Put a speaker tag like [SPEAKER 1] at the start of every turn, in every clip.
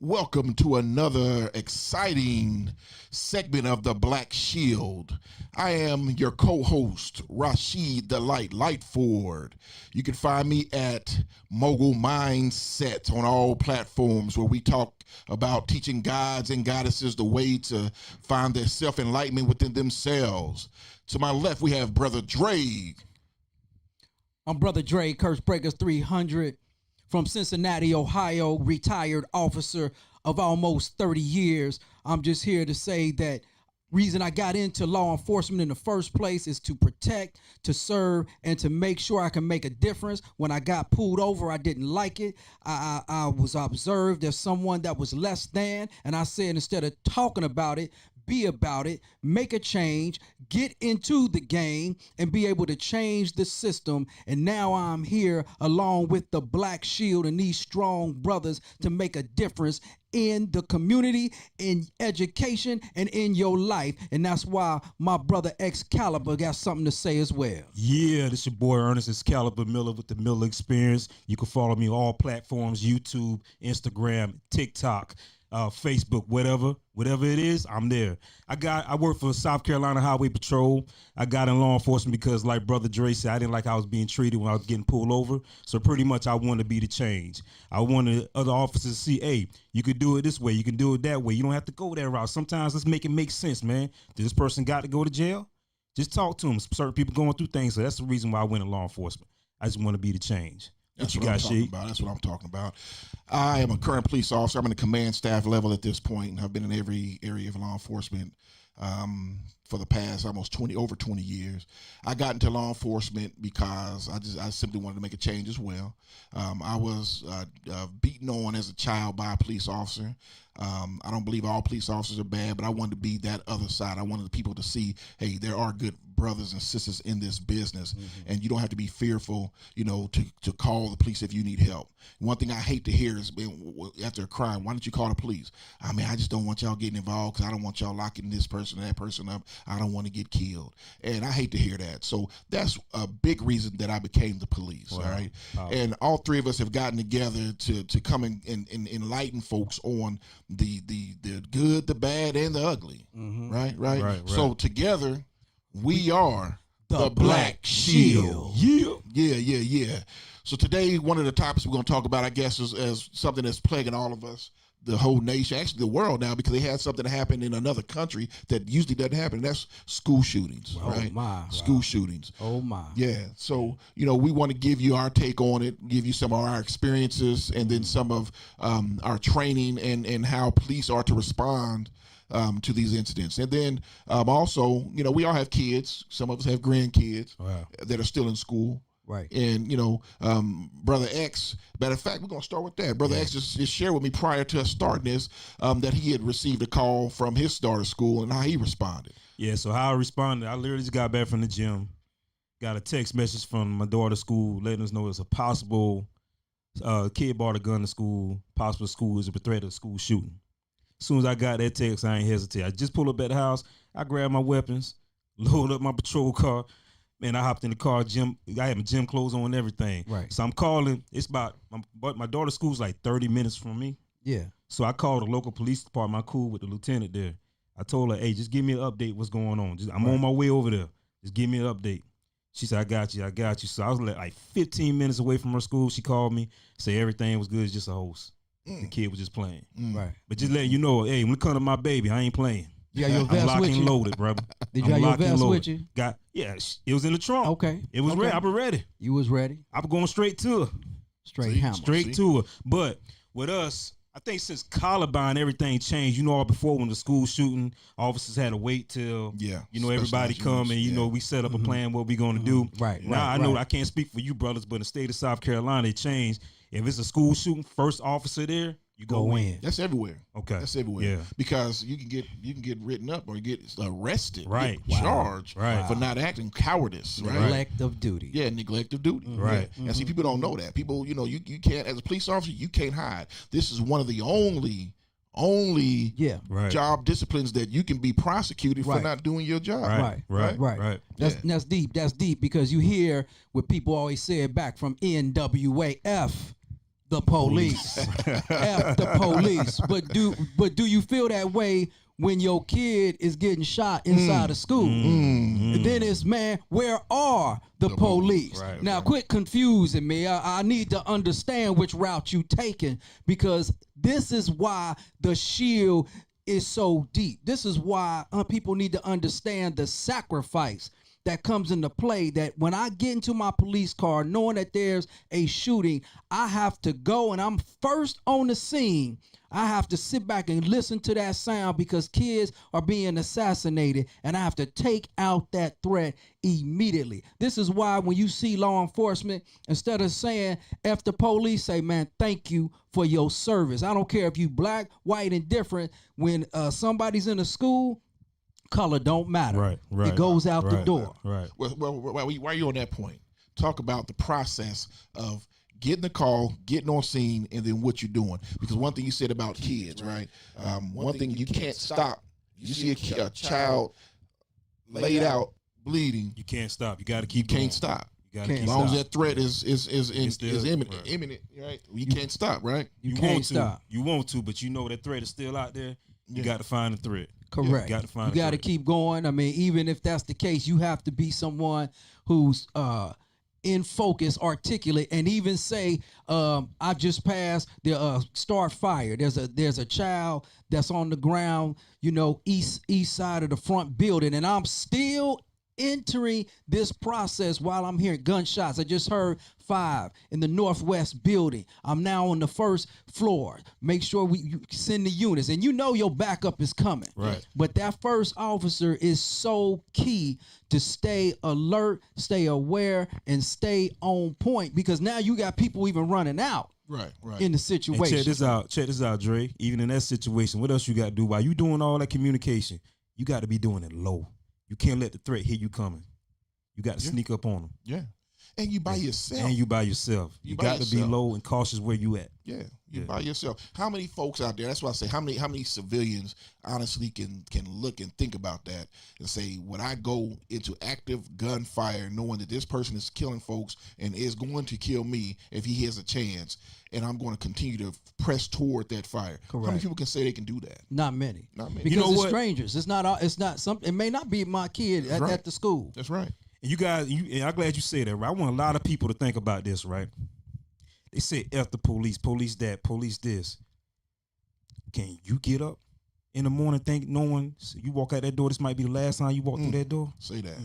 [SPEAKER 1] Welcome to another exciting segment of the Black Shield. I am your co-host, Rasheed the Lightford. You can find me at Mogul Mindset on all platforms where we talk about teaching gods and goddesses the way to find their self-enlightenment within themselves. To my left, we have Brother Dre.
[SPEAKER 2] I'm Brother Dre, Curse Breakers 300. From Cincinnati, Ohio, retired officer of almost 30 years. I'm just here to say that reason I got into law enforcement in the first place is to protect, to serve, and to make sure I can make a difference. When I got pulled over, I didn't like it. I was observed as someone that was less than, and I said instead of talking about it, be about it, make a change, get into the game, and be able to change the system. And now I'm here along with the Black Shield and these strong brothers to make a difference in the community, in education, and in your life. And that's why my brother Xcalibur got something to say as well.
[SPEAKER 3] Yeah, this your boy Ernest Xcalibur Miller with the Miller Experience. You can follow me on all platforms, YouTube, Instagram, TikTok, Facebook, whatever it is, I'm there. I work for South Carolina Highway Patrol. I got in law enforcement because, like Brother Dre said, I didn't like how I was being treated when I was getting pulled over. So pretty much I wanted to be the change. I wanted other officers to see, hey, you could do it this way, you can do it that way. You don't have to go that route. Sometimes let's make it make sense, man. Did this person got to go to jail? Just talk to them. Certain people going through things. So that's the reason why I went in law enforcement. I just want to be the change.
[SPEAKER 1] That's what I'm talking about. That's what I'm talking about. I am a current police officer. I'm in the command staff level at this point. I've been in every area of law enforcement for the past almost over 20 years. I got into law enforcement because I simply wanted to make a change as well. I was beaten on as a child by a police officer. I don't believe all police officers are bad, but I wanted to be that other side. I wanted the people to see, hey, there are good brothers and sisters in this business, and you don't have to be fearful, to call the police if you need help. One thing I hate to hear is after a crime, why don't you call the police? I mean, I just don't want y'all getting involved because I don't want y'all locking this person or that person up. I don't want to get killed, and I hate to hear that. So that's a big reason that I became the police. Wow. All right, and all three of us have gotten together to come and enlighten folks on the good, the bad, and the ugly. Right. So together, we are the Black Shield. Yeah. So today, one of the topics we're going to talk about, I guess, is something that's plaguing all of us, the whole nation, actually the world now, because they had something happen in another country that usually doesn't happen. And that's school shootings, right? School shootings.
[SPEAKER 2] Oh, my.
[SPEAKER 1] Yeah. So, we want to give you our take on it, give you some of our experiences, and then some of our training and how police are to respond to these incidents. And then also, we all have kids. Some of us have grandkids that are still in school.
[SPEAKER 2] Right.
[SPEAKER 1] And, Brother X, matter of fact, we're going to start with that. Brother X just shared with me prior to us starting this that he had received a call from his daughter school and how he responded.
[SPEAKER 3] Yeah, so how I responded, I literally just got back from the gym, got a text message from my daughter's school letting us know it's a possible kid brought a gun to school, possible school is a threat of school shooting. As soon as I got that text, I ain't hesitate. I just pulled up at the house, I grabbed my weapons, loaded up my patrol car, man, I hopped in the car, I had my gym clothes on and everything.
[SPEAKER 2] Right.
[SPEAKER 3] So I'm calling, it's about, my daughter's school's like 30 minutes from me.
[SPEAKER 2] Yeah.
[SPEAKER 3] So I called the local police department, I'm cool with the lieutenant there. I told her, hey, just give me an update what's going on. I'm on my way over there. Just give me an update. She said, I got you. So I was like 15 minutes away from her school. She called me, said everything was good, it's just a host. The kid was just playing.
[SPEAKER 2] Right.
[SPEAKER 3] But just letting you know, hey, when it comes to my baby, I ain't playing.
[SPEAKER 2] You got your vest
[SPEAKER 3] I'm locked
[SPEAKER 2] with
[SPEAKER 3] and
[SPEAKER 2] you?
[SPEAKER 3] loaded, brother.
[SPEAKER 2] Did you have your vest with you?
[SPEAKER 3] It was in the trunk.
[SPEAKER 2] Okay.
[SPEAKER 3] It was ready. I was ready.
[SPEAKER 2] You was ready?
[SPEAKER 3] I was going straight to her.
[SPEAKER 2] Straight
[SPEAKER 3] to her. But with us, I think since Columbine, everything changed. Before when the school shooting, officers had to wait till everybody come and we set up a plan what we gonna do.
[SPEAKER 2] Right.
[SPEAKER 3] Now I know I can't speak for you brothers, but in the state of South Carolina, it changed. If it's a school shooting, first officer there, you go in.
[SPEAKER 1] That's everywhere.
[SPEAKER 3] Okay.
[SPEAKER 1] That's everywhere.
[SPEAKER 3] Yeah.
[SPEAKER 1] Because you can get written up or get arrested.
[SPEAKER 3] Right.
[SPEAKER 1] Get charged
[SPEAKER 3] Right.
[SPEAKER 1] for not acting cowardice. Right.
[SPEAKER 2] Neglect of duty.
[SPEAKER 1] Yeah, neglect of duty.
[SPEAKER 3] Right.
[SPEAKER 1] Yeah. And see, people don't know that. People, you can't, as a police officer, you can't hide. This is one of the only job disciplines that you can be prosecuted for not doing your job.
[SPEAKER 2] Right. That's deep because you hear what people always say back from NWAF. the police. F the police. But do you feel that way when your kid is getting shot inside of school? And then it's, man, where are the police?
[SPEAKER 3] Right,
[SPEAKER 2] now,
[SPEAKER 3] right.
[SPEAKER 2] quit confusing me. I need to understand which route you taking, because this is why the shield is so deep. This is why people need to understand the sacrifice that comes into play, that when I get into my police car knowing that there's a shooting, I have to go, and I'm first on the scene. I have to sit back and listen to that sound, because kids are being assassinated, and I have to take out that threat immediately. This is why when you see law enforcement, instead of saying F the police, say, man, thank you for your service. I don't care if you black, white, indifferent. When somebody's in a school, color don't matter.
[SPEAKER 3] Right.
[SPEAKER 2] It goes out the door.
[SPEAKER 3] Right.
[SPEAKER 1] Well, why are you on that point? Talk about the process of getting the call, getting on scene, and then what you're doing. Because one thing you said about kids, right? One thing you can't stop. You see a child laid out bleeding.
[SPEAKER 3] You can't stop. You got to
[SPEAKER 1] You
[SPEAKER 3] keep.
[SPEAKER 1] can't
[SPEAKER 3] going.
[SPEAKER 1] stop.
[SPEAKER 3] You got to
[SPEAKER 2] Can't
[SPEAKER 3] keep.
[SPEAKER 1] As long as
[SPEAKER 2] stop.
[SPEAKER 1] that threat is imminent,
[SPEAKER 3] right.
[SPEAKER 1] imminent, right? You can't stop, right?
[SPEAKER 2] You
[SPEAKER 3] want
[SPEAKER 2] can't
[SPEAKER 3] to.
[SPEAKER 2] stop.
[SPEAKER 3] You want to, but you know that threat is still out there. You got to find the threat.
[SPEAKER 2] Correct.
[SPEAKER 3] You got to find.
[SPEAKER 2] You got to
[SPEAKER 3] the threat.
[SPEAKER 2] keep going. I mean, even if that's the case, you have to be someone who's in focus, articulate, and even say, I just passed the start fire. There's a child that's on the ground, east side of the front building, and I'm still entering this process while I'm hearing gunshots. I just heard 5 in the northwest building. I'm now on the first floor. Make sure you send the units, and your backup is coming.
[SPEAKER 3] Right.
[SPEAKER 2] But that first officer is so key to stay alert, stay aware, and stay on point, because now you got people even running out
[SPEAKER 1] Right.
[SPEAKER 2] in the
[SPEAKER 3] And
[SPEAKER 2] situation.
[SPEAKER 3] check this out, Dre. Even in that situation, what else you got to do while you doing all that communication? You got to be doing it low. You can't let the threat hear you coming. You got to sneak up on them.
[SPEAKER 1] Yeah. And you by yourself.
[SPEAKER 3] And you by yourself.
[SPEAKER 1] You
[SPEAKER 3] You
[SPEAKER 1] by
[SPEAKER 3] got to be
[SPEAKER 1] yourself.
[SPEAKER 3] low and cautious where you at.
[SPEAKER 1] Yeah, you
[SPEAKER 3] Yeah.
[SPEAKER 1] by yourself. How many folks out there? That's why I say, how many civilians honestly can look and think about that and say, would I go into active gunfire knowing that this person is killing folks and is going to kill me if he has a chance, and I'm going to continue to press toward that fire? How many
[SPEAKER 2] Correct.
[SPEAKER 1] people can say they can do that?
[SPEAKER 2] Not many.
[SPEAKER 1] Not many.
[SPEAKER 2] Because
[SPEAKER 3] You know
[SPEAKER 2] it's
[SPEAKER 3] what?
[SPEAKER 2] strangers. It's not something. It may not be my kid
[SPEAKER 1] right.
[SPEAKER 2] at the school.
[SPEAKER 1] That's right.
[SPEAKER 3] And you guys, and I'm glad you said that, right? I want a lot of people to think about this, right? They say F the police, police that, police this. Can you get up in the morning knowing you walk out that door, this might be the last time you walk through that door?
[SPEAKER 1] Say that.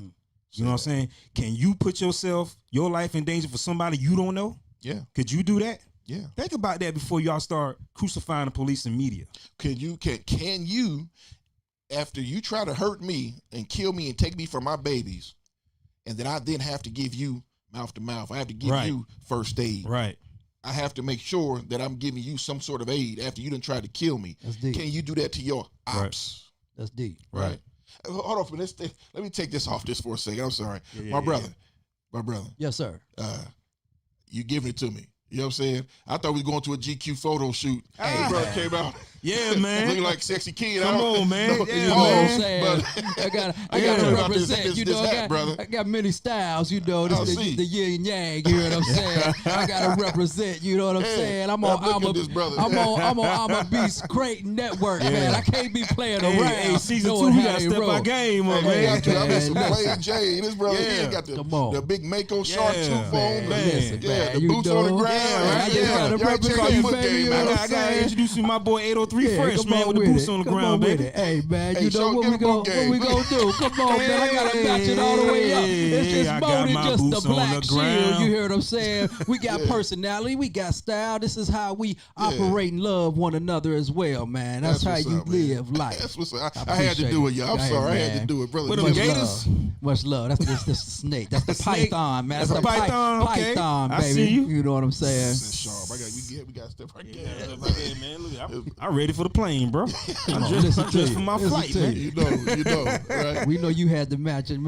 [SPEAKER 3] You know what I'm saying? Can you put your life in danger for somebody you don't know?
[SPEAKER 1] Yeah.
[SPEAKER 3] Could you do that?
[SPEAKER 1] Yeah.
[SPEAKER 3] Think about that before y'all start crucifying the police and media.
[SPEAKER 1] Can you after you try to hurt me and kill me and take me from my babies, and then I have to give you mouth to mouth. I have to give
[SPEAKER 3] Right.
[SPEAKER 1] you first aid.
[SPEAKER 3] Right.
[SPEAKER 1] I have to make sure that I'm giving you some sort of aid after you done tried to kill me.
[SPEAKER 2] That's deep.
[SPEAKER 1] Can you do that to your ops?
[SPEAKER 2] That's deep.
[SPEAKER 1] Right. Hold on for this. Let me take this off this for a second. I'm sorry. My brother.
[SPEAKER 2] Yes, sir.
[SPEAKER 1] You giving it to me. You know what I'm saying? I thought we was going to a GQ photo shoot. Hey, brother came out.
[SPEAKER 3] Yeah, man.
[SPEAKER 1] Looking like sexy kid.
[SPEAKER 3] Come on, man.
[SPEAKER 1] No,
[SPEAKER 3] Yeah,
[SPEAKER 2] You know what I'm
[SPEAKER 3] man.
[SPEAKER 2] saying? I gotta
[SPEAKER 1] about
[SPEAKER 2] represent.
[SPEAKER 1] this
[SPEAKER 2] You know,
[SPEAKER 1] hat, brother.
[SPEAKER 2] I got many styles. You know,
[SPEAKER 1] I
[SPEAKER 2] this
[SPEAKER 1] see.
[SPEAKER 2] the yin and yang. You know what I'm saying? I gotta represent. You know what I'm
[SPEAKER 1] Hey,
[SPEAKER 2] saying? I'm
[SPEAKER 1] look
[SPEAKER 2] on.
[SPEAKER 1] at this brother.
[SPEAKER 2] I'm a Beast Crayton Network, man. I can't be playing around.
[SPEAKER 3] Hey, season 2,
[SPEAKER 2] knowing
[SPEAKER 3] we
[SPEAKER 2] how
[SPEAKER 3] got to
[SPEAKER 2] they
[SPEAKER 3] step
[SPEAKER 2] roll.
[SPEAKER 3] our game up,
[SPEAKER 1] Hey,
[SPEAKER 3] man.
[SPEAKER 1] I mean, some
[SPEAKER 2] Man,
[SPEAKER 1] plain Jane. This brother, he
[SPEAKER 3] Yeah.
[SPEAKER 1] ain't got
[SPEAKER 2] Come on.
[SPEAKER 1] the big Mako shark
[SPEAKER 3] Yeah,
[SPEAKER 1] tooth on.
[SPEAKER 3] man.
[SPEAKER 2] Listen,
[SPEAKER 1] Yeah,
[SPEAKER 2] man,
[SPEAKER 1] the
[SPEAKER 2] you
[SPEAKER 1] boots on the
[SPEAKER 2] know.
[SPEAKER 1] ground.
[SPEAKER 3] Yeah,
[SPEAKER 2] I just
[SPEAKER 3] yeah.
[SPEAKER 2] gotta
[SPEAKER 1] Y'all check
[SPEAKER 2] represent
[SPEAKER 1] that
[SPEAKER 2] you,
[SPEAKER 1] foot
[SPEAKER 2] baby,
[SPEAKER 1] game
[SPEAKER 2] you know
[SPEAKER 1] out.
[SPEAKER 2] what
[SPEAKER 3] I
[SPEAKER 2] I'm
[SPEAKER 3] got to
[SPEAKER 2] saying?
[SPEAKER 3] introduce you to my boy 803
[SPEAKER 2] Yeah,
[SPEAKER 3] Fresh,
[SPEAKER 2] come
[SPEAKER 3] man,
[SPEAKER 2] on
[SPEAKER 3] with the boots on the
[SPEAKER 2] Come
[SPEAKER 3] ground,
[SPEAKER 2] on with
[SPEAKER 3] baby.
[SPEAKER 2] it. Hey, man,
[SPEAKER 1] Hey,
[SPEAKER 2] you know
[SPEAKER 1] show-
[SPEAKER 2] what
[SPEAKER 1] give
[SPEAKER 2] we
[SPEAKER 1] him a
[SPEAKER 2] gonna
[SPEAKER 1] game.
[SPEAKER 2] do? Come on, man. I gotta match it all the way up. It's
[SPEAKER 3] Hey,
[SPEAKER 2] just
[SPEAKER 3] I
[SPEAKER 2] more
[SPEAKER 3] got
[SPEAKER 2] than
[SPEAKER 3] my
[SPEAKER 2] just
[SPEAKER 3] boots
[SPEAKER 2] the
[SPEAKER 3] on
[SPEAKER 2] black
[SPEAKER 3] the
[SPEAKER 2] shield.
[SPEAKER 3] ground.
[SPEAKER 2] You hear what I'm saying? We got personality. We got style. This is how we operate and love one another as well, man. That's how
[SPEAKER 1] what's
[SPEAKER 2] you
[SPEAKER 1] up, man.
[SPEAKER 2] live life.
[SPEAKER 1] That's what's up. I had to
[SPEAKER 2] appreciate
[SPEAKER 1] do
[SPEAKER 2] it.
[SPEAKER 1] it, y'all. I'm
[SPEAKER 2] Go ahead,
[SPEAKER 1] sorry. I had
[SPEAKER 2] man.
[SPEAKER 1] to do it, brother.
[SPEAKER 3] What them
[SPEAKER 2] Much
[SPEAKER 3] gators?
[SPEAKER 2] love. Much love. That's the snake. That's the
[SPEAKER 3] snake?
[SPEAKER 2] python, man.
[SPEAKER 3] That's
[SPEAKER 2] That's
[SPEAKER 3] a
[SPEAKER 2] the
[SPEAKER 3] python? Okay.
[SPEAKER 2] python,
[SPEAKER 3] I
[SPEAKER 2] baby.
[SPEAKER 3] see you.
[SPEAKER 2] You know what I'm saying?
[SPEAKER 1] This is sharp. We got to step right there.
[SPEAKER 3] Man, look, I'm ready. ready for the plane, bro. I'm
[SPEAKER 2] Listen to
[SPEAKER 3] dressed
[SPEAKER 2] you.
[SPEAKER 3] for my
[SPEAKER 2] Listen
[SPEAKER 3] flight,
[SPEAKER 2] to
[SPEAKER 3] man.
[SPEAKER 2] you.
[SPEAKER 1] You know, right?
[SPEAKER 2] We know you had the matching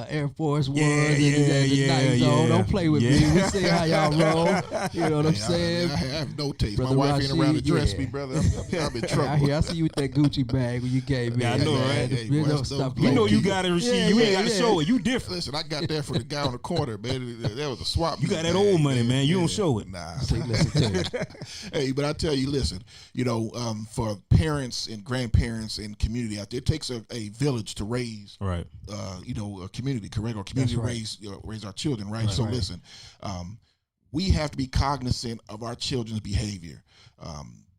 [SPEAKER 2] Air Force Ones
[SPEAKER 3] Yeah,
[SPEAKER 2] and
[SPEAKER 3] yeah,
[SPEAKER 2] the Night Zone.
[SPEAKER 3] yeah.
[SPEAKER 2] Don't play with me.
[SPEAKER 3] Yeah.
[SPEAKER 2] We see how y'all roll. You know what I'm
[SPEAKER 1] Hey,
[SPEAKER 2] saying?
[SPEAKER 1] I have no taste.
[SPEAKER 2] Brother
[SPEAKER 1] My wife ain't around to
[SPEAKER 2] Rasheed,
[SPEAKER 1] dress
[SPEAKER 2] yeah.
[SPEAKER 1] me, brother. I'm in trouble.
[SPEAKER 2] I see you with that Gucci bag when you gave me.
[SPEAKER 3] Yeah, I know,
[SPEAKER 2] man.
[SPEAKER 3] right?
[SPEAKER 1] Hey,
[SPEAKER 2] You
[SPEAKER 1] boy,
[SPEAKER 2] know,
[SPEAKER 1] that's
[SPEAKER 2] stop
[SPEAKER 1] dope.
[SPEAKER 3] You know
[SPEAKER 2] playing.
[SPEAKER 3] you got it, Rasheed.
[SPEAKER 2] Yeah,
[SPEAKER 3] you ain't
[SPEAKER 2] yeah,
[SPEAKER 3] got to
[SPEAKER 2] yeah.
[SPEAKER 3] show it. You different.
[SPEAKER 1] Listen, I got that for the guy on the corner, man. That was a swap.
[SPEAKER 3] You got
[SPEAKER 1] meet
[SPEAKER 3] that
[SPEAKER 1] bag,
[SPEAKER 3] old money, man. You don't show it.
[SPEAKER 1] Nah.
[SPEAKER 2] See, listen to you.
[SPEAKER 1] Hey, but I tell you, listen, for parents and grandparents and community out there, it takes a village to raise,
[SPEAKER 3] Right.
[SPEAKER 1] a community, correct? Or community
[SPEAKER 2] right.
[SPEAKER 1] raise our children, right? So listen, we have to be cognizant of our children's behavior.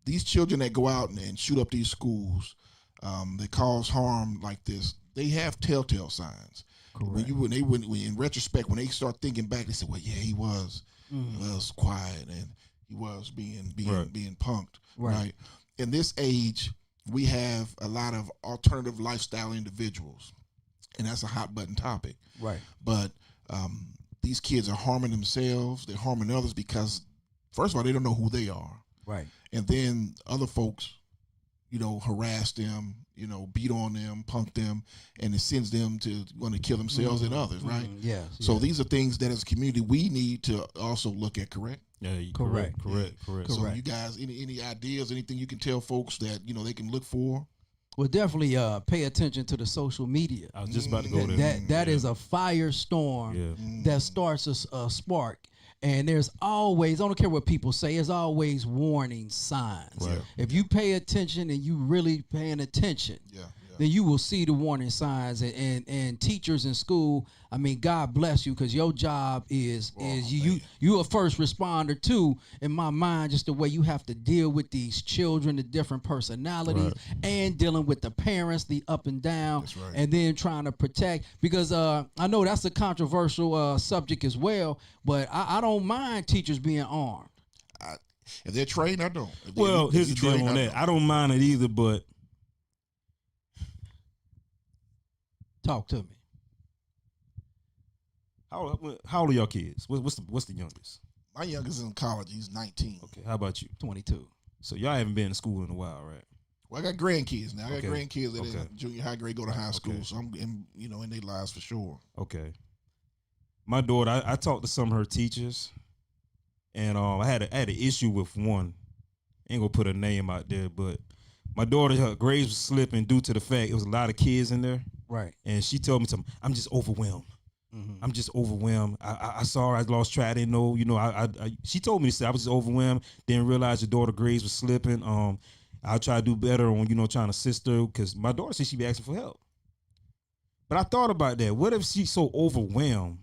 [SPEAKER 1] These children that go out and shoot up these schools, that cause harm like this, they have telltale signs.
[SPEAKER 2] Correct.
[SPEAKER 1] When in retrospect, when they start thinking back, they say, "Well, yeah, he was quiet and he was being punked." Right. In this age, we have a lot of alternative lifestyle individuals, and that's a hot button topic.
[SPEAKER 2] Right.
[SPEAKER 1] But these kids are harming themselves. They're harming others because, first of all, they don't know who they are.
[SPEAKER 2] Right.
[SPEAKER 1] And then other folks, harass them, beat on them, punk them, and it sends them to want to kill themselves and others, right?
[SPEAKER 2] Yeah.
[SPEAKER 1] So these are things that as a community we need to also look at, correct?
[SPEAKER 3] Yeah,
[SPEAKER 2] Correct.
[SPEAKER 3] correct.
[SPEAKER 1] So
[SPEAKER 2] Correct.
[SPEAKER 1] you guys, any ideas, anything you can tell folks that, they can look for?
[SPEAKER 2] Well, definitely pay attention to the social media.
[SPEAKER 3] I was just about to go there.
[SPEAKER 2] That is a firestorm
[SPEAKER 3] Yeah.
[SPEAKER 2] that starts a spark. And there's always, I don't care what people say, there's always warning signs.
[SPEAKER 3] Right.
[SPEAKER 2] If you pay attention and you really paying attention, then you will see the warning signs. And teachers in school, I mean, God bless you, because your job is you a first responder too. In my mind, just the way you have to deal with these children, the different personalities, and dealing with the parents, the up and down,
[SPEAKER 1] That's right.
[SPEAKER 2] and then trying to protect. Because I know that's a controversial subject as well, but I don't mind teachers being armed.
[SPEAKER 1] If they're trained, I don't.
[SPEAKER 3] Well, here's the deal on that. I don't mind it either, but
[SPEAKER 2] Talk to me.
[SPEAKER 3] how old are your kids? What's the youngest?
[SPEAKER 1] My youngest is in college. He's 19.
[SPEAKER 3] Okay, how about you?
[SPEAKER 2] 22.
[SPEAKER 3] So y'all haven't been to school in a while, right?
[SPEAKER 1] Well, I got grandkids now. I got
[SPEAKER 3] Okay.
[SPEAKER 1] grandkids that
[SPEAKER 3] Okay.
[SPEAKER 1] in junior high grade go to high school,
[SPEAKER 3] Okay.
[SPEAKER 1] so I'm in their lives for sure.
[SPEAKER 3] Okay. My daughter, I talked to some of her teachers, and I had an issue with one. Ain't gonna put her name out there, but my daughter, her grades was slipping due to the fact it was a lot of kids in there,
[SPEAKER 2] Right.
[SPEAKER 3] and she told me something. I'm just overwhelmed.
[SPEAKER 2] Mm-hmm.
[SPEAKER 3] I'm just overwhelmed. I saw her. I lost track. I didn't know. She told me to say I was just overwhelmed. Didn't realize your daughter grades was slipping. I'll try to do better on trying to assist her, because my daughter said she be asking for help. But I thought about that. What if she's so overwhelmed?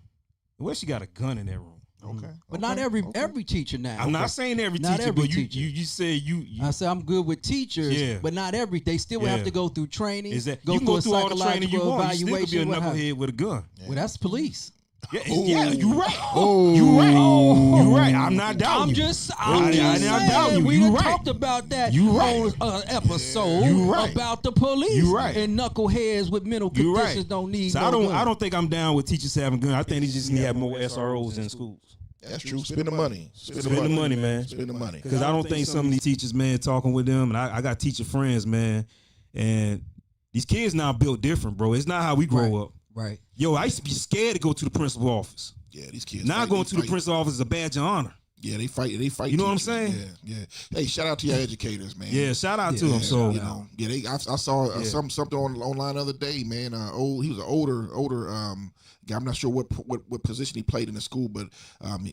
[SPEAKER 3] What if she got a gun in that room?
[SPEAKER 1] Okay.
[SPEAKER 2] But not every teacher now.
[SPEAKER 3] I'm not saying every
[SPEAKER 2] Not
[SPEAKER 3] teacher,
[SPEAKER 2] every
[SPEAKER 3] but
[SPEAKER 2] teacher.
[SPEAKER 3] you say you
[SPEAKER 2] I say I'm good with teachers,
[SPEAKER 3] Yeah.
[SPEAKER 2] but not every. They still have
[SPEAKER 3] Yeah.
[SPEAKER 2] to go through training.
[SPEAKER 3] is that
[SPEAKER 2] go
[SPEAKER 3] you
[SPEAKER 2] through
[SPEAKER 3] can go
[SPEAKER 2] a
[SPEAKER 3] through all the training you
[SPEAKER 2] psychological
[SPEAKER 3] want. You still could be a
[SPEAKER 2] evaluation, what have you.
[SPEAKER 3] knucklehead with a gun.
[SPEAKER 2] Well, that's police.
[SPEAKER 3] Yeah, you right.
[SPEAKER 1] Oh.
[SPEAKER 3] You right. You right. I'm not doubting
[SPEAKER 2] I'm
[SPEAKER 3] you.
[SPEAKER 2] just
[SPEAKER 3] I
[SPEAKER 2] saying.
[SPEAKER 3] doubt you.
[SPEAKER 2] We
[SPEAKER 3] You
[SPEAKER 2] done
[SPEAKER 3] right.
[SPEAKER 2] talked about that
[SPEAKER 3] You right.
[SPEAKER 2] on episode
[SPEAKER 3] You right.
[SPEAKER 2] about the police.
[SPEAKER 3] You right.
[SPEAKER 2] And knuckleheads with mental
[SPEAKER 3] You're
[SPEAKER 2] conditions
[SPEAKER 3] right.
[SPEAKER 2] don't need.
[SPEAKER 3] So
[SPEAKER 2] no
[SPEAKER 3] I
[SPEAKER 2] gun.
[SPEAKER 3] don't think I'm down with teachers having guns. I think they just need to have more SROs in schools.
[SPEAKER 1] That's true. Spend the money.
[SPEAKER 3] Spend the money, man.
[SPEAKER 1] Spend the money.
[SPEAKER 3] Because I don't think some of these teachers, man, talking with them, and I got teacher friends, man, and these kids now built different, bro. It's not how we grow up.
[SPEAKER 2] Right.
[SPEAKER 3] Yo, I used to be scared to go to the principal office.
[SPEAKER 1] Yeah, these kids.
[SPEAKER 3] Now
[SPEAKER 1] fight,
[SPEAKER 3] going
[SPEAKER 1] they
[SPEAKER 3] to the
[SPEAKER 1] fight.
[SPEAKER 3] principal office is a badge of honor.
[SPEAKER 1] Yeah, they fight.
[SPEAKER 3] You know what I'm
[SPEAKER 1] teachers.
[SPEAKER 3] saying?
[SPEAKER 1] Yeah. Hey, shout out to your educators, man.
[SPEAKER 3] Yeah, shout out to
[SPEAKER 1] Yeah,
[SPEAKER 3] them. So
[SPEAKER 1] I saw
[SPEAKER 3] Yeah.
[SPEAKER 1] something online the other day, man. He was an older guy. I'm not sure what position he played in the school, but them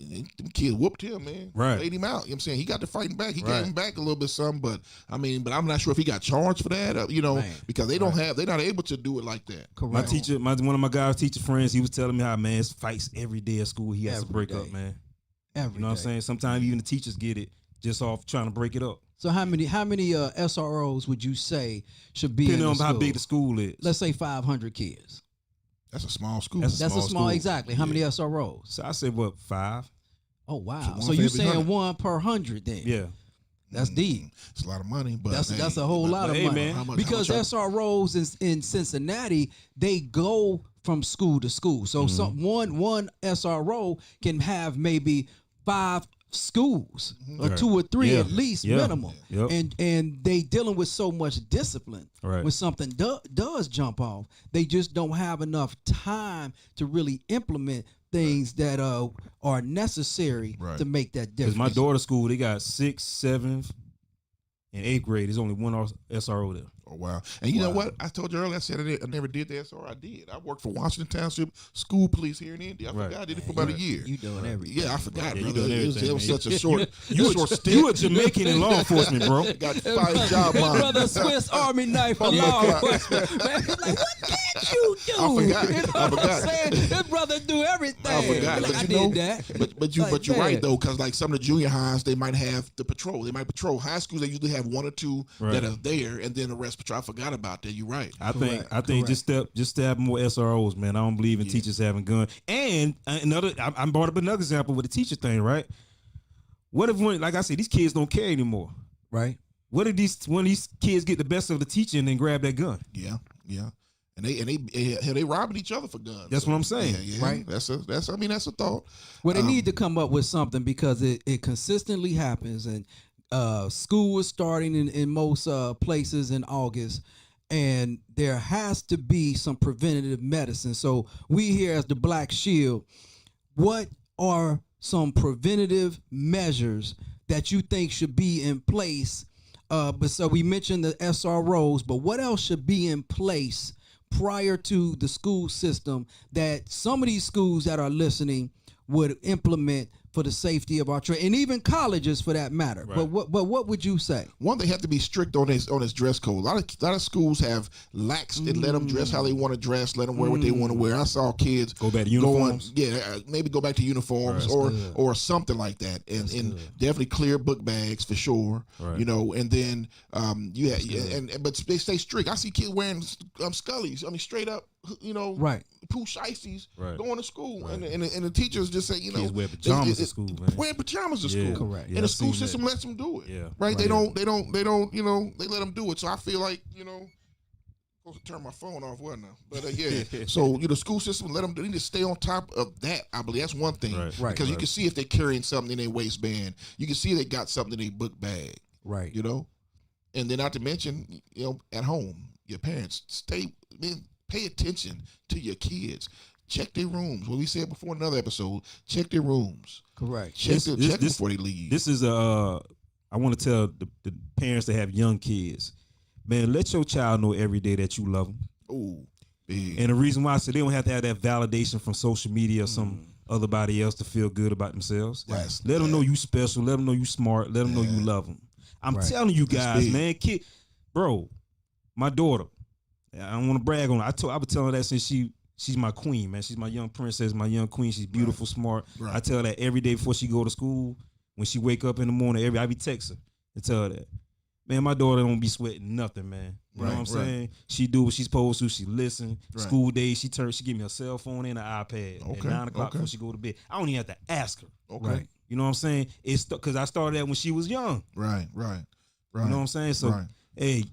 [SPEAKER 1] kids whooped him, man.
[SPEAKER 3] Right.
[SPEAKER 1] Laid him out. You know what I'm saying? He got to fighting back. He
[SPEAKER 3] Right.
[SPEAKER 1] gave him back a little bit some, but I'm not sure if he got charged for that.
[SPEAKER 2] Man.
[SPEAKER 1] Because they're not able to do it like that.
[SPEAKER 2] Correct.
[SPEAKER 3] one of my guys' teacher friends, he was telling me how, man, it's fights every day at school. He has to
[SPEAKER 2] Every
[SPEAKER 3] break
[SPEAKER 2] day.
[SPEAKER 3] up, man.
[SPEAKER 2] Every
[SPEAKER 3] You know what I'm
[SPEAKER 2] day.
[SPEAKER 3] saying? Sometimes even the teachers get it just off trying to break it up.
[SPEAKER 2] So how many SROs would you say should be
[SPEAKER 3] Depending
[SPEAKER 2] in
[SPEAKER 3] on
[SPEAKER 2] the
[SPEAKER 3] how
[SPEAKER 2] school?
[SPEAKER 3] big the school is.
[SPEAKER 2] Let's say 500 kids.
[SPEAKER 1] That's a small school.
[SPEAKER 3] That's
[SPEAKER 2] That's a small,
[SPEAKER 3] school.
[SPEAKER 2] exactly. How many SROs?
[SPEAKER 3] So I said, what, 5?
[SPEAKER 2] Oh wow!
[SPEAKER 1] So one
[SPEAKER 2] So
[SPEAKER 1] for
[SPEAKER 2] you
[SPEAKER 1] every
[SPEAKER 2] saying
[SPEAKER 1] 100.
[SPEAKER 2] one per 100 then?
[SPEAKER 3] Yeah.
[SPEAKER 2] That's deep.
[SPEAKER 1] It's a lot of money, but
[SPEAKER 2] That's a whole lot of
[SPEAKER 3] hey,
[SPEAKER 2] money.
[SPEAKER 3] man.
[SPEAKER 1] How much-
[SPEAKER 2] Because
[SPEAKER 1] how much-
[SPEAKER 2] SROs in Cincinnati, they go from school to school. So
[SPEAKER 3] Mm-hmm.
[SPEAKER 2] one SRO can have maybe 5 schools, or
[SPEAKER 3] Right.
[SPEAKER 2] 2 or 3
[SPEAKER 3] Yeah.
[SPEAKER 2] at least
[SPEAKER 3] Yeah.
[SPEAKER 2] minimum,
[SPEAKER 3] Yep.
[SPEAKER 2] and they dealing with so much discipline.
[SPEAKER 3] Right.
[SPEAKER 2] When something does jump off, they just don't have enough time to really implement things that are necessary
[SPEAKER 1] Right.
[SPEAKER 2] to make that
[SPEAKER 3] Because
[SPEAKER 2] difference.
[SPEAKER 3] my daughter's school, they got 6th, 7th, and 8th grade. There's only one SRO there.
[SPEAKER 1] Oh, wow. And you know what? I told you earlier, I said I never did the SR. I did. I worked for Washington Township School Police here in India. I
[SPEAKER 3] Right.
[SPEAKER 1] forgot. I did it for about a year.
[SPEAKER 2] You doing everything.
[SPEAKER 1] Yeah, I forgot.
[SPEAKER 3] Yeah, you
[SPEAKER 1] brother.
[SPEAKER 3] doing
[SPEAKER 1] It was
[SPEAKER 3] everything,
[SPEAKER 1] such a
[SPEAKER 3] man.
[SPEAKER 1] short,
[SPEAKER 3] You
[SPEAKER 1] short
[SPEAKER 3] a
[SPEAKER 1] stint.
[SPEAKER 3] Jamaican in law enforcement, bro.
[SPEAKER 1] Got 5 job
[SPEAKER 2] His
[SPEAKER 1] models.
[SPEAKER 2] brother Swiss Army knife for law enforcement. Man, he's like, what can't you do?
[SPEAKER 1] I forgot.
[SPEAKER 2] You know
[SPEAKER 1] I
[SPEAKER 2] what
[SPEAKER 1] forgot.
[SPEAKER 2] I'm saying? His brother do everything.
[SPEAKER 1] I forgot.
[SPEAKER 2] Like,
[SPEAKER 1] But
[SPEAKER 2] I
[SPEAKER 1] you
[SPEAKER 2] did
[SPEAKER 1] know,
[SPEAKER 2] that.
[SPEAKER 1] But you're right though, because like some of the junior highs, they might have the patrol. They might patrol. High schools, they usually have 1 or 2
[SPEAKER 3] Right.
[SPEAKER 1] that are there, and then the rest patrol. I forgot about that. You're right.
[SPEAKER 3] I think
[SPEAKER 2] Correct.
[SPEAKER 3] just to have more SROs, man. I don't believe in teachers having guns. And another, I brought up another example with the teacher thing, right? What if like I said, these kids don't care anymore?
[SPEAKER 2] Right.
[SPEAKER 3] What if when these kids get the best of the teacher and then grab that gun?
[SPEAKER 1] Yeah, yeah. And they robbing each other for guns.
[SPEAKER 3] That's what I'm saying.
[SPEAKER 1] Yeah,
[SPEAKER 2] Right.
[SPEAKER 1] That's a thought.
[SPEAKER 2] Well, they need to come up with something because it consistently happens, and school is starting in most places in August, and there has to be some preventative medicine. So we here as the Black Shield, what are some preventative measures that you think should be in place? But so we mentioned the SROs, but what else should be in place prior to the school system that some of these schools that are listening would implement for the safety of our children, and even colleges for that matter?
[SPEAKER 3] Right.
[SPEAKER 2] But what would you say?
[SPEAKER 1] One, they have to be strict on his dress code. A lot of schools have laxed and let them dress how they want to dress, let them wear what they want to wear. I saw kids
[SPEAKER 3] Go back to uniforms?
[SPEAKER 1] maybe go back to uniforms or something like that, and definitely clear book bags for sure.
[SPEAKER 3] Right.
[SPEAKER 1] You know, and then but they stay strict. I see kids wearing scullies. I mean, straight up, you know,
[SPEAKER 2] Right.
[SPEAKER 1] poo shiesties
[SPEAKER 3] Right.
[SPEAKER 1] going to school,
[SPEAKER 3] Right.
[SPEAKER 1] and the teachers just say, you know,
[SPEAKER 3] Kids wear pajamas to school, man.
[SPEAKER 1] wearing pajamas to
[SPEAKER 3] Yeah.
[SPEAKER 1] school.
[SPEAKER 2] Correct.
[SPEAKER 3] Yeah,
[SPEAKER 1] And the
[SPEAKER 3] I've
[SPEAKER 1] school
[SPEAKER 3] seen
[SPEAKER 1] system
[SPEAKER 3] that.
[SPEAKER 1] lets them do it.
[SPEAKER 3] Yeah.
[SPEAKER 1] Right? They
[SPEAKER 3] Yeah.
[SPEAKER 1] don't, you know, they let them do it. So I feel like, you know, I'm supposed to turn my phone off, wasn't I? But yeah. So, you know, school system, let them, they need to stay on top of that. I believe that's one thing.
[SPEAKER 3] Right.
[SPEAKER 2] Right.
[SPEAKER 1] Because you
[SPEAKER 3] Right.
[SPEAKER 1] can see if they're carrying something in their waistband. You can see they got something in their book bag,
[SPEAKER 2] Right.
[SPEAKER 1] you know? And then not to mention, you know, at home, your parents, pay attention to your kids. Check their rooms. What we said before in another episode, check their rooms.
[SPEAKER 2] Correct.
[SPEAKER 1] Check before they leave.
[SPEAKER 3] This is I want to tell the parents that have young kids, man, let your child know every day that you love them.
[SPEAKER 1] Oh, big.
[SPEAKER 3] And the reason why I said they don't have to have that validation from social media or some other body else to feel good about themselves.
[SPEAKER 1] Yes.
[SPEAKER 3] Let them know you special. Let them know you smart. Let them know you love them. I'm
[SPEAKER 2] Right.
[SPEAKER 3] telling you guys,
[SPEAKER 1] big.
[SPEAKER 3] man, bro, my daughter. I don't want to brag on her. I've been telling her that since she's my queen, man. She's my young princess, my young queen. She's beautiful, smart.
[SPEAKER 1] Right.
[SPEAKER 3] I tell her that every day before she go to school. When she wake up in the morning, I be text her and tell her that. Man, my daughter don't be sweating nothing, man. You know what I'm saying? She do what she's supposed to. She listen.
[SPEAKER 1] Right.
[SPEAKER 3] School days, she give me a cell phone and an iPad at 9 o'clock before she go to bed. I don't even have to ask her.
[SPEAKER 1] Okay.
[SPEAKER 2] Right.
[SPEAKER 3] You know what I'm saying? It's because I started that when she was young.
[SPEAKER 1] Right.
[SPEAKER 3] You know what I'm saying? So,
[SPEAKER 1] Right.
[SPEAKER 3] hey,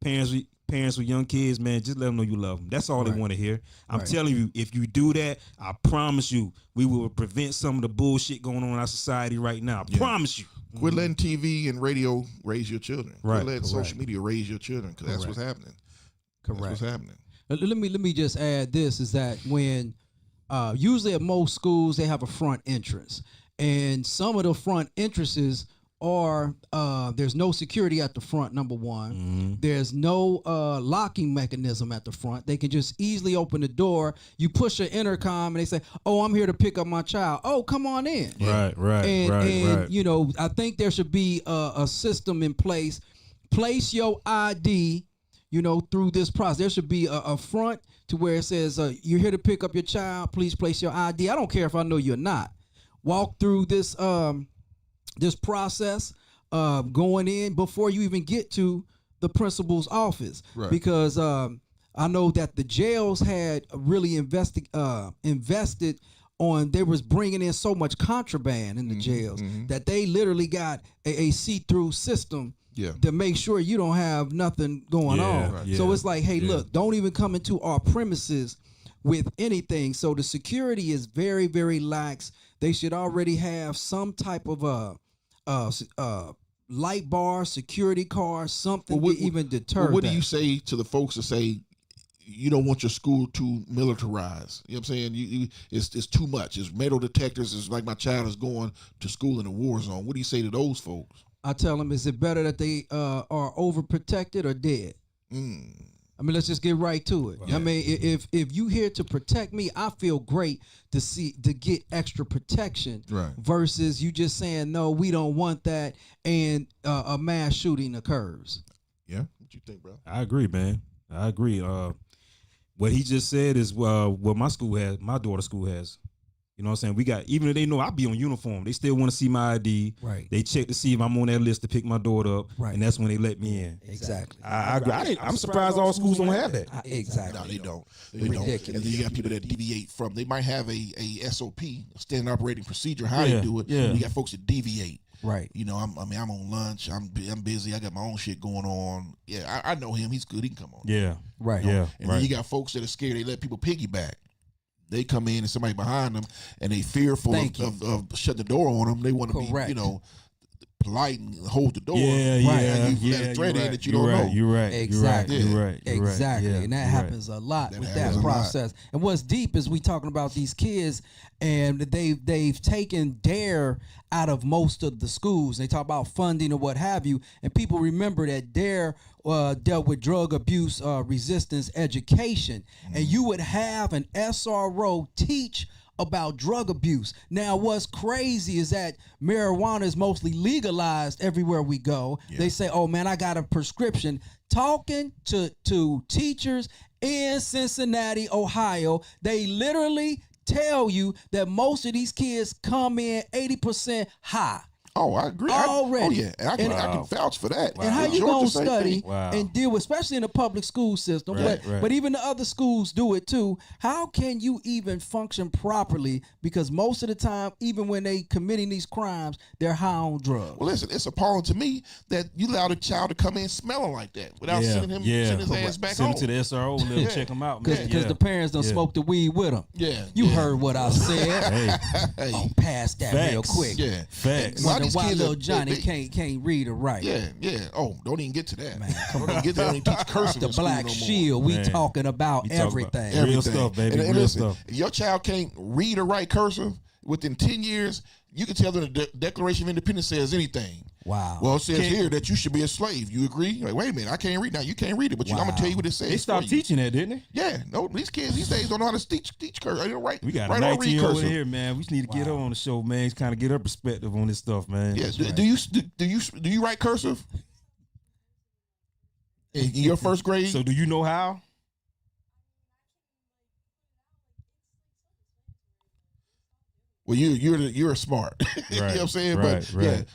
[SPEAKER 3] parents with young kids, man, just let them know you love them. That's all they
[SPEAKER 2] Right.
[SPEAKER 3] want to hear. I'm
[SPEAKER 2] Right.
[SPEAKER 3] telling you, if you do that, I promise you, we will prevent some of the bullshit going on in our society right now. I promise you.
[SPEAKER 1] Quit letting TV and radio raise your children.
[SPEAKER 3] Right.
[SPEAKER 1] Quit letting social media raise your children, because that's what's happening.
[SPEAKER 2] Correct.
[SPEAKER 1] That's what's happening.
[SPEAKER 2] Let me just add this, is that when usually at most schools they have a front entrance, and some of the front entrances are there's no security at the front. Number one, there's no locking mechanism at the front. They can just easily open the door. You push an intercom and they say, "Oh, I'm here to pick up my child. Oh, come on in."
[SPEAKER 3] Right.
[SPEAKER 2] And you know, I think there should be a system in place. Place your ID, you know, through this process. There should be a front to where it says, "You're here to pick up your child. Please place your ID." I don't care if I know you or not. Walk through this process going in before you even get to the principal's office.
[SPEAKER 1] Right.
[SPEAKER 2] Because I know that the jails had really invested on, they was bringing in so much contraband in the jails that they literally got a see-through system to make sure you don't have nothing going on.
[SPEAKER 3] Right.
[SPEAKER 2] So
[SPEAKER 3] Yeah.
[SPEAKER 2] it's like, hey, look, don't even come into our premises with anything. So the security is very, very lax. they should already have some type of light bar, security car, something to even deter.
[SPEAKER 1] What do you say to the folks that say you don't want your school to militarize? You know what I'm saying? It's too much. It's metal detectors. It's like my child is going to school in a war zone. What do you say to those folks?
[SPEAKER 2] I tell them, is it better that they are overprotected or dead? I mean, let's just get right to it. Right. I mean, if you here to protect me, I feel great to get extra protection.
[SPEAKER 1] Right.
[SPEAKER 2] Versus you just saying no, we don't want that, and a mass shooting occurs.
[SPEAKER 1] Yeah, what you think, bro?
[SPEAKER 3] I agree, man. I agree. What he just said is what my school has, my daughter's school has. You know what I'm saying? We got, even if they know I'll be on uniform, they still want to see my ID.
[SPEAKER 2] Right.
[SPEAKER 3] They check to see if I'm on that list to pick my daughter up.
[SPEAKER 2] Right.
[SPEAKER 3] And that's when they let me in.
[SPEAKER 2] Exactly.
[SPEAKER 3] I agree. I'm surprised all schools don't have that.
[SPEAKER 2] Exactly.
[SPEAKER 1] No, they don't.
[SPEAKER 2] They don't.
[SPEAKER 1] And then you got people that deviate from. They might have a SOP, a standard operating procedure, how they do it.
[SPEAKER 3] Yeah.
[SPEAKER 1] You got folks that deviate.
[SPEAKER 2] Right.
[SPEAKER 1] You know, I'm on lunch. I'm busy. I got my own shit going on. Yeah, I know him. He's good. He can come on.
[SPEAKER 3] Yeah.
[SPEAKER 2] Right.
[SPEAKER 3] Yeah.
[SPEAKER 1] And then you got folks that are scared. They let people piggyback. They come in and somebody behind them, and they fearful of shut the door on them. They want to be, polite and hold the door.
[SPEAKER 3] Yeah.
[SPEAKER 1] You let a threat in that you don't know.
[SPEAKER 3] You're right.
[SPEAKER 2] Exactly.
[SPEAKER 3] You're right.
[SPEAKER 2] Exactly. And that happens a lot with that process. And what's deep is we talking about these kids, and they've taken DARE out of most of the schools. They talk about funding or what have you, and people remember that DARE dealt with drug abuse resistance education, and you would have an SRO teach about drug abuse. Now, what's crazy is that marijuana is mostly legalized everywhere we go. Yeah. They say, oh man, I got a prescription. Talking to teachers in Cincinnati, Ohio, they literally tell you that most of these kids come in 80% high.
[SPEAKER 1] Oh, I agree.
[SPEAKER 2] Already.
[SPEAKER 1] I can vouch for that.
[SPEAKER 2] And how you gonna study and deal with, especially in the public school system, but even the other schools do it too. How can you even function properly? Because most of the time, even when they committing these crimes, they're high on drugs.
[SPEAKER 1] Well, listen, it's appalling to me that you allowed a child to come in smelling like that without sending his ass back home.
[SPEAKER 3] Send him to the SRO and let him check him out.
[SPEAKER 2] Because the parents don't smoke the weed with them.
[SPEAKER 1] Yeah.
[SPEAKER 2] You heard what I said.
[SPEAKER 1] Hey.
[SPEAKER 2] Pass that real quick.
[SPEAKER 1] Yeah.
[SPEAKER 3] Facts.
[SPEAKER 2] Why little Johnny can't read or write?
[SPEAKER 1] Yeah. Oh, don't even get to that, man. Don't even get to that. Don't even teach cursive.
[SPEAKER 2] The Black Shield. We talking about everything.
[SPEAKER 3] Real stuff, baby.
[SPEAKER 1] And
[SPEAKER 3] real
[SPEAKER 1] listen,
[SPEAKER 3] stuff.
[SPEAKER 1] if your child can't read or write cursive within 10 years, you can tell them the Declaration of Independence says anything.
[SPEAKER 2] Wow.
[SPEAKER 1] Well, it says here that you should be a slave. You agree? You're like, wait a minute, I can't read now. You can't read it, but I'm gonna tell you what it says.
[SPEAKER 3] They stopped teaching that, didn't they?
[SPEAKER 1] Yeah. No, these kids these days don't know how to teach cursive. They don't write.
[SPEAKER 3] We got a 19 over here, man. We just need to get her on the show, man. Kind of get her perspective on this stuff, man.
[SPEAKER 1] Yeah. Do you write cursive in your first grade?
[SPEAKER 3] So do you know how?
[SPEAKER 1] Well, you're smart. You know what I'm saying?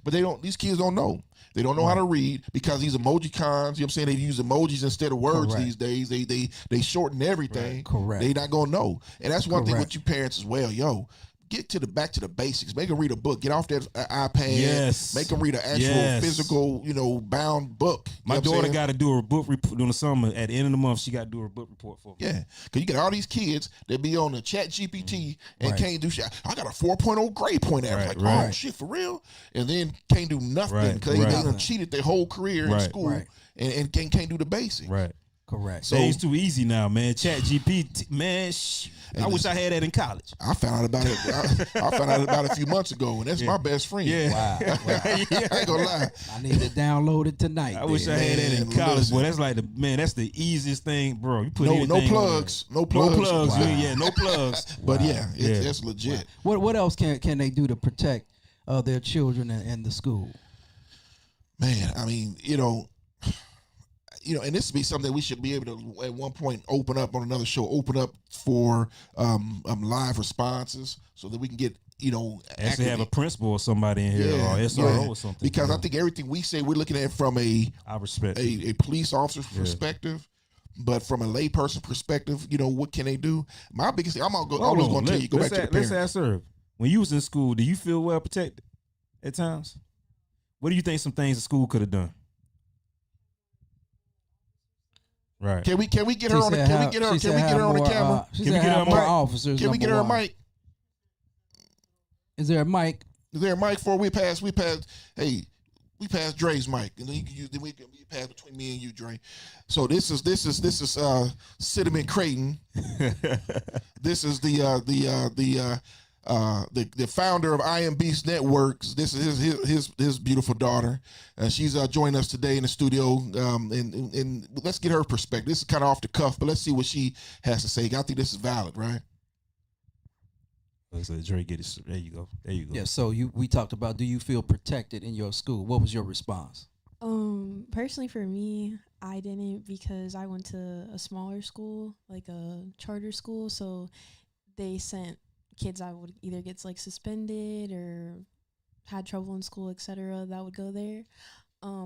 [SPEAKER 1] But they don't. These kids don't know. They don't know how to read because these emoji cons. You know what I'm saying? They use emojis instead of words these days. They shorten everything.
[SPEAKER 2] Correct.
[SPEAKER 1] They not gonna know. And that's one thing with you parents as well. Yo, get back to the basics. Make them read a book. Get off that iPad.
[SPEAKER 3] Yes.
[SPEAKER 1] Make them read an actual physical, bound book.
[SPEAKER 3] My daughter got to do her book report during the summer. At the end of the month, she got to do her book report for me.
[SPEAKER 1] Yeah, because you get all these kids that be on the chat GPT and can't do shit. I got a 4.0 grade point average. Oh, shit, for real? And then can't do nothing because they done cheated their whole career in school and can't do the basics.
[SPEAKER 3] Right.
[SPEAKER 2] Correct.
[SPEAKER 3] So it's too easy now, man. Chat GPT, man. I wish I had that in college.
[SPEAKER 1] I found out about it. I found out about it a few months ago, and that's my best friend.
[SPEAKER 3] Yeah.
[SPEAKER 2] Wow.
[SPEAKER 1] I ain't gonna lie.
[SPEAKER 2] I need to download it tonight.
[SPEAKER 3] I wish I had that in college, boy. That's like that's the easiest thing, bro. You put
[SPEAKER 1] no plugs.
[SPEAKER 3] No plugs. Wow. Yeah, no plugs.
[SPEAKER 1] But it's legit.
[SPEAKER 2] What else can they do to protect their children and the school?
[SPEAKER 1] Man, I mean, and this would be something we should be able to at one point open up on another show, open up for live responses so that we can get,
[SPEAKER 3] actually have a principal or somebody in here or SRO or something.
[SPEAKER 1] Because I think everything we say, we're looking at from a police officer's perspective. But from a layperson perspective, what can they do? My biggest thing, I'm always going to tell you, go back to the parents.
[SPEAKER 3] Let's ask her. When you was in school, do you feel well protected at times? What do you think some things the school could have done? Right.
[SPEAKER 1] Can we get her on the camera?
[SPEAKER 2] Can we get her
[SPEAKER 1] on
[SPEAKER 2] officers?
[SPEAKER 1] Can we get her a mic?
[SPEAKER 2] Is there a mic?
[SPEAKER 1] Is there a mic for we pass? Hey, we passed Dre's mic, and then we pass between me and you, Dre. So this is Cinnamon Crayton. This is the founder of iambeastnetwork. This is his beautiful daughter. She's joining us today in the studio, and let's get her perspective. This is kind of off the cuff, but let's see what she has to say. I think this is valid, right?
[SPEAKER 3] So Dre, get it. There you go.
[SPEAKER 2] Yeah. So we talked about, do you feel protected in your school? What was your response?
[SPEAKER 4] Personally for me, I didn't, because I went to a smaller school, like a charter school. So they sent kids I would either get like suspended or had trouble in school, etc. that would go there.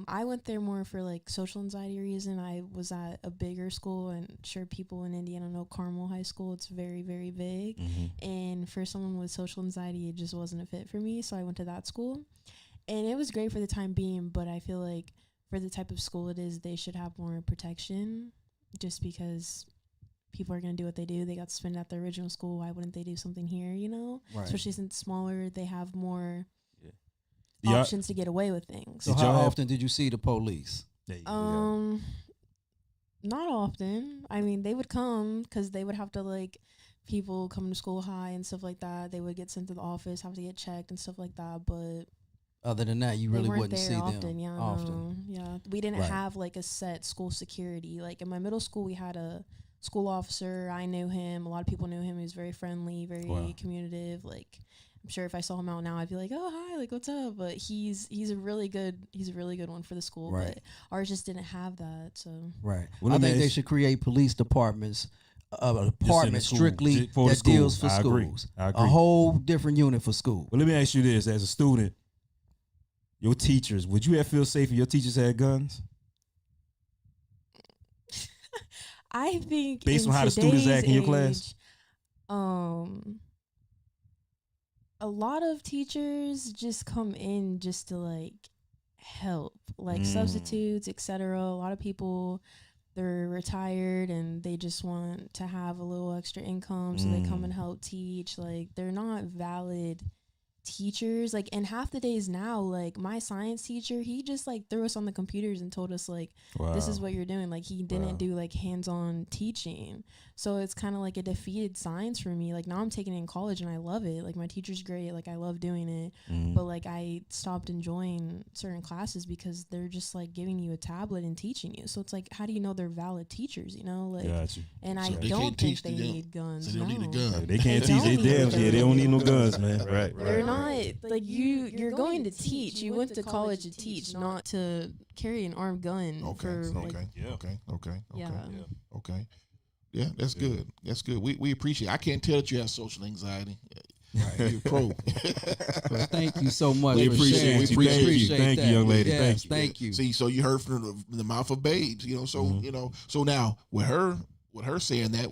[SPEAKER 4] I went there more for like social anxiety reason. I was at a bigger school, and sure, people in Indiana know Carmel High School. It's very, very big.
[SPEAKER 3] Mm-hmm.
[SPEAKER 4] And for someone with social anxiety, it just wasn't a fit for me. So I went to that school, and it was great for the time being. But I feel like for the type of school it is, they should have more protection, just because people are going to do what they do. They got suspended at the original school. Why wouldn't they do something here, you know?
[SPEAKER 2] Right.
[SPEAKER 4] Especially since it's smaller, they have more
[SPEAKER 3] Yeah.
[SPEAKER 4] options to get away with things.
[SPEAKER 2] So how often did you see the police?
[SPEAKER 4] Not often. I mean, they would come because they would have to, like, people come to school high and stuff like that. They would get sent to the office, have to get checked and stuff like that. But
[SPEAKER 2] other than that, you really wouldn't see
[SPEAKER 4] often,
[SPEAKER 2] them
[SPEAKER 4] yeah,
[SPEAKER 2] often.
[SPEAKER 4] No. Yeah, we didn't
[SPEAKER 2] Right.
[SPEAKER 4] have like a set school security. Like in my middle school, we had a school officer. I knew him. A lot of people knew him. He was very friendly, very communicative. Like, I'm sure if I saw him out now, I'd be like, "Oh, hi, like, what's up?" But he's a really good one for the school.
[SPEAKER 2] Right.
[SPEAKER 4] But ours just didn't have that. So
[SPEAKER 2] right.
[SPEAKER 3] Well,
[SPEAKER 2] I think they should create police departments, a department
[SPEAKER 3] school,
[SPEAKER 2] strictly
[SPEAKER 3] for
[SPEAKER 2] that
[SPEAKER 3] school.
[SPEAKER 2] deals for
[SPEAKER 3] I agree.
[SPEAKER 2] schools.
[SPEAKER 3] I agree.
[SPEAKER 2] A whole different unit for school.
[SPEAKER 3] Well, let me ask you this: as a student, your teachers, would you ever feel safe if your teachers had guns?
[SPEAKER 4] I think
[SPEAKER 3] Based on how the students act in your class?
[SPEAKER 4] A lot of teachers just come in just to like help, like substitutes, etc. A lot of people, they're retired and they just want to have a little extra income, so they come and help teach. Like, they're not valid teachers. Like, and half the days now, like my science teacher, he just like threw us on the computers and told us like, this is what you're doing. Like, he didn't do like hands-on teaching. So it's kind of like a defeated science for me. Like, now I'm taking it in college and I love it. Like, my teacher's great. Like, I love doing it. But like, I stopped enjoying certain classes because they're just like giving you a tablet and teaching you. So it's like, how do you know they're valid teachers, you know? Like, and I don't think they need guns.
[SPEAKER 1] So they don't need a gun.
[SPEAKER 3] They can't teach. They damn yeah. They don't need no guns, man. Right.
[SPEAKER 4] They're not like you're going to teach. You went to college to teach, not to carry an armed gun.
[SPEAKER 1] Okay. Yeah, that's good. That's good. We appreciate it. I can't tell that you have social anxiety. Right. You're pro.
[SPEAKER 2] Well, thank you so much.
[SPEAKER 3] We
[SPEAKER 2] for
[SPEAKER 3] appreciate
[SPEAKER 2] sharing.
[SPEAKER 3] you.
[SPEAKER 2] We
[SPEAKER 3] Thank you.
[SPEAKER 2] appreciate
[SPEAKER 3] Thank you,
[SPEAKER 2] that.
[SPEAKER 3] young lady.
[SPEAKER 2] Yes,
[SPEAKER 3] Thank
[SPEAKER 2] you.
[SPEAKER 1] See, so you heard from the mouth of babes, you know. So you know. So now with her saying that,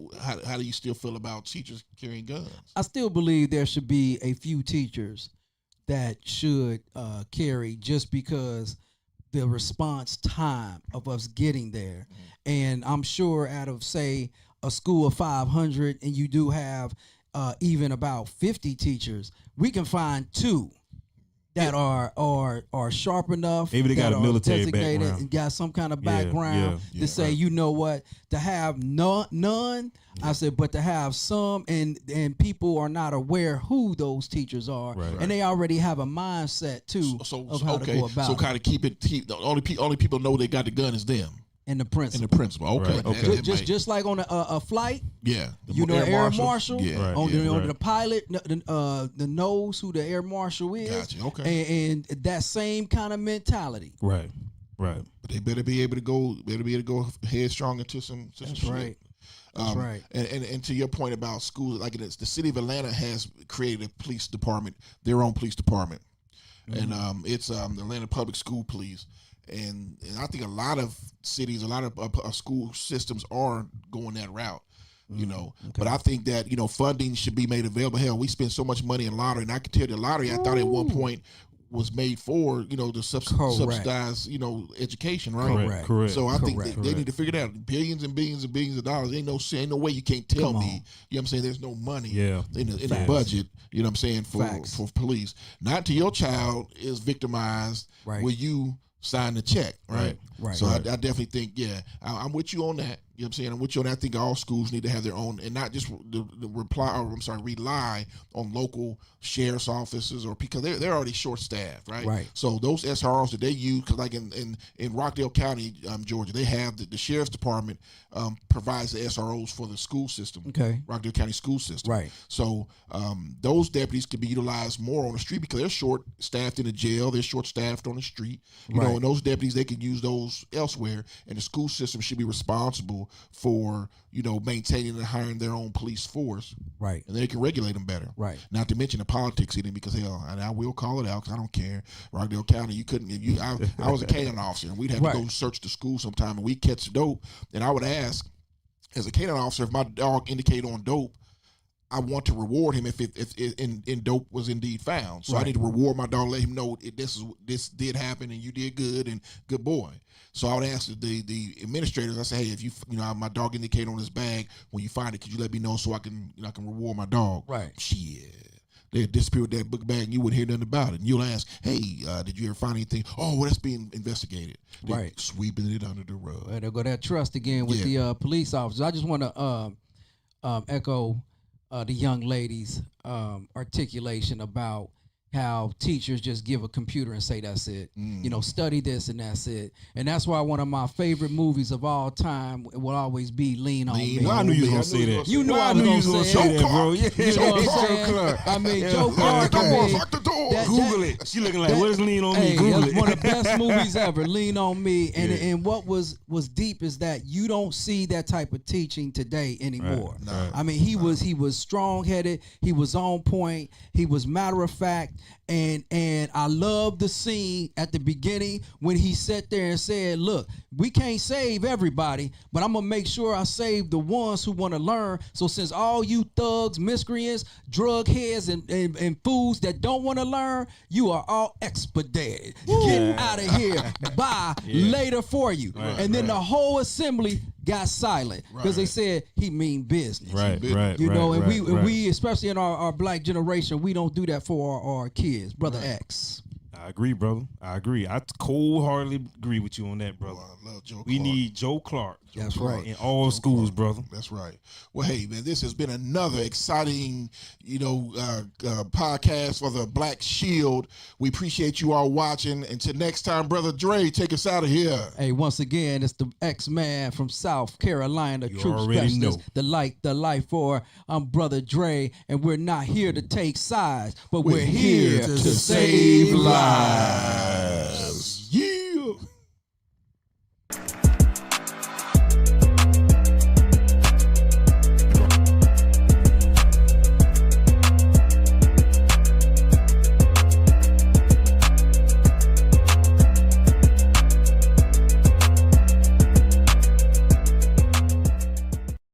[SPEAKER 1] how do you still feel about teachers carrying guns?
[SPEAKER 2] I still believe there should be a few teachers that should carry, just because the response time of us getting there. And I'm sure out of, say, a school of 500, and you do have even about 50 teachers, we can find 2 that are sharp enough.
[SPEAKER 3] Maybe they got a military background
[SPEAKER 2] and got some kind of background to say, you know what, to have none. I said, but to have some, and people are not aware who those teachers are, and they already have a mindset too of how to go about.
[SPEAKER 1] So kind of keep the only people know they got the gun is them.
[SPEAKER 2] And the principal.
[SPEAKER 1] Okay.
[SPEAKER 3] Right. Okay.
[SPEAKER 2] Just like on a flight.
[SPEAKER 1] Yeah.
[SPEAKER 2] You know, air marshal.
[SPEAKER 1] Yeah.
[SPEAKER 2] On the pilot, the knows who the air marshal is.
[SPEAKER 1] Gotcha. Okay.
[SPEAKER 2] And that same kind of mentality.
[SPEAKER 3] Right.
[SPEAKER 1] But they better be able to go headstrong into some
[SPEAKER 2] That's
[SPEAKER 1] shit.
[SPEAKER 2] right. That's right.
[SPEAKER 1] And to your point about schools, like the city of Atlanta has created a police department, their own police department, and it's the Atlanta Public School Police. And I think a lot of cities, a lot of school systems are going that route, you know. Okay. But I think that, you know, funding should be made available. Hell, we spend so much money in lottery, and I can tell you the lottery, I thought at one point was made for, the subsidized, education, right?
[SPEAKER 3] Correct.
[SPEAKER 1] So I think they need to figure it out. Billions and billions and billions of dollars. Ain't no way you can't tell me. You know what I'm saying? There's no money in the budget. You know what I'm saying for police. Not till your child is victimized. Right. Will you sign the check? Right. So I definitely think I'm with you on that. You know what I'm saying? I'm with you on that. I think all schools need to have their own, and not just rely on local sheriff's offices, or because they're already short staffed, right? So those SROs that they use, because like in Rockdale County, Georgia, they have the sheriff's department provides the SROs for the school system. Okay. Rockdale County school system. Right. So those deputies could be utilized more on the street because they're short staffed in the jail. They're short staffed on the street. You know, and those deputies, they could use those elsewhere, and the school system should be responsible for maintaining and hiring their own police force, right? And they can regulate them better, right? Not to mention the politics in it, because hell, and I will call it out because I don't care. Rockdale County, you couldn't. I was a canine officer, and we'd have to go search the school sometime, and we'd catch dope, and I would ask, as a canine officer, if my dog indicated on dope, I want to reward him if dope was indeed found. So I need to reward my dog, let him know this did happen and you did good and good boy. So I would ask the administrators. I say, hey, if my dog indicated on his bag, when you find it, could you let me know so I can reward my dog? Right. Shit. They'd disappear with that book bag and you wouldn't hear nothing about it. And you'll ask, hey, did you ever find anything? Oh, well, that's being investigated. They're sweeping it under the rug. Well,
[SPEAKER 2] there go that trust again with the police officers. I just want to echo the young lady's articulation about how teachers just give a computer and say that's it. Study this and that's it. And that's why one of my favorite movies of all time will always be Lean on Me.
[SPEAKER 3] Well, I knew you was going to say that.
[SPEAKER 2] You knew I was going to say that, bro.
[SPEAKER 3] Yeah.
[SPEAKER 2] You know what I'm saying? I mean, Joe Clark.
[SPEAKER 3] Google it. She looking like, what is Lean on Me? Google it.
[SPEAKER 2] One of the best movies ever, Lean on Me. And what was deep is that you don't see that type of teaching today anymore. Right. I mean, he was strong-headed. He was on point. He was matter of fact. And I love the scene at the beginning when he sat there and said, look, we can't save everybody, but I'm going to make sure I save the ones who want to learn. So since all you thugs, miscreants, drug heads, and fools that don't want to learn, you are all expedited. Get out of here. Bye. Later for you. Right, and then the whole assembly got silent because they said he mean business.
[SPEAKER 3] Right.
[SPEAKER 2] We especially in our black generation, we don't do that for our kids. Brother X.
[SPEAKER 3] I agree, brother. I agree. I cold-heartedly agree with you on that, brother.
[SPEAKER 1] I love Joe Clark.
[SPEAKER 3] We need Joe Clark.
[SPEAKER 1] That's right.
[SPEAKER 3] In all schools, brother.
[SPEAKER 1] That's right. Well, hey, man, this has been another exciting, podcast for the Black Shield. We appreciate you all watching. Until next time, Brother Dre, take us out of here.
[SPEAKER 2] Hey, once again, it's the X-Man from South Carolina, Troop Specialist, the Lightford. I'm Brother Dre, and we're not here to take sides, but we're here to save lives.